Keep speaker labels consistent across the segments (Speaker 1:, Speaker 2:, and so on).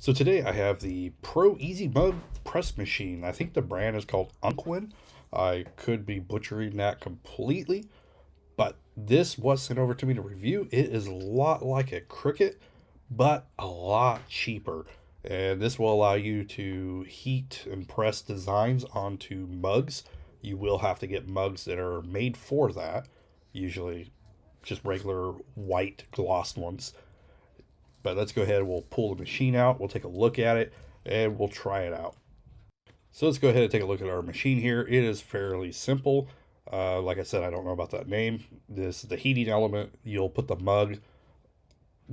Speaker 1: So today I have the Pro Easy Mug Press Machine. I think the brand is called UNQWIN. I could be butchering that completely, but this was sent over to me to review. It is a lot like a Cricut, but a lot cheaper. And this will allow you to heat and press designs onto mugs. You will have to get mugs that are made for that, usually just regular white glossed ones. But let's go ahead and we'll pull the machine out. We'll take a look at it and we'll try it out. So let's go ahead and take a look at our machine here. It is fairly simple. Like I said, I don't know about that name. This is the heating element. You'll put the mug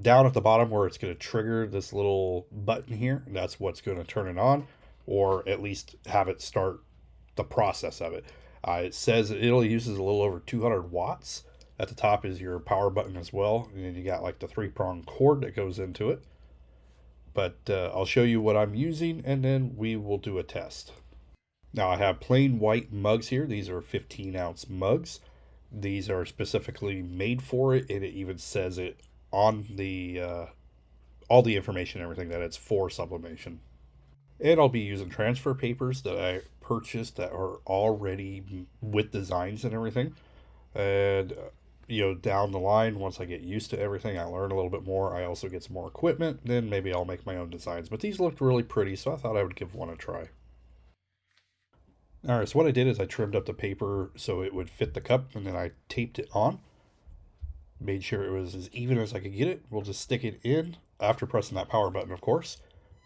Speaker 1: down at the bottom where it's going to trigger this little button here. That's what's going to turn it on, or at least have it start the process of it. It says it only uses a little over 200 watts. At the top is your power button as well, and then you got like the 3-prong cord that goes into it. But I'll show you what I'm using, and then we will do a test. Now I have plain white mugs here. These are 15-ounce mugs. These are specifically made for it, and it even says it on the all the information and everything that it's for sublimation. And I'll be using transfer papers that I purchased that are already with designs and everything. And down the line, once I get used to everything, I learn a little bit more. I also get some more equipment, then maybe I'll make my own designs. But these looked really pretty, so I thought I would give one a try. All right, so what I did is I trimmed up the paper so it would fit the cup, and then I taped it on. Made sure it was as even as I could get it. We'll just stick it in after pressing that power button, of course.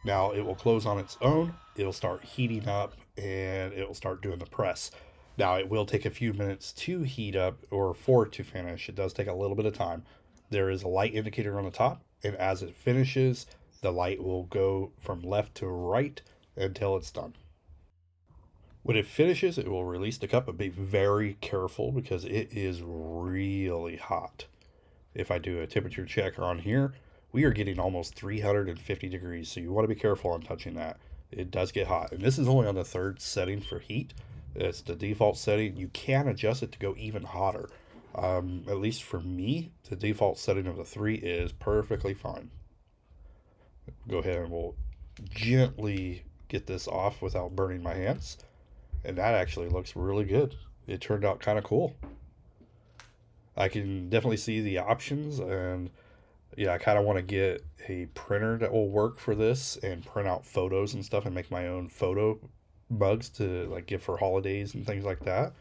Speaker 1: Now it will close on its own. It'll start heating up, and it will start doing the press. Now, it will take a few minutes to heat up or for it to finish. It does take a little bit of time. There is a light indicator on the top, and as it finishes, the light will go from left to right until it's done. When it finishes, it will release the cup, but be very careful because it is really hot. If I do a temperature check on here, we are getting almost 350 degrees, so you want to be careful on touching that. It does get hot, and this is only on the third setting for heat. It's the default setting. You can adjust it to go even hotter. At least for me, the default setting of the 3 is perfectly fine. Go ahead and we'll gently get this off without burning my hands. And that actually looks really good. It turned out kind of cool. I can definitely see the options, and yeah, I kind of want to get a printer that will work for this and print out photos and stuff and make my own photo mugs to like give for holidays and things like that.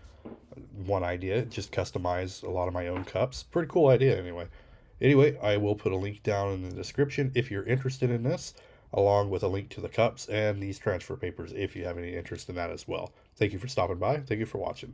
Speaker 1: One idea, just customize a lot of my own cups. Pretty cool idea anyway. I will put a link down in the description if you're interested in this, along with a link to the cups and these transfer papers if you have any interest in that as well. Thank you for stopping by. Thank you for watching.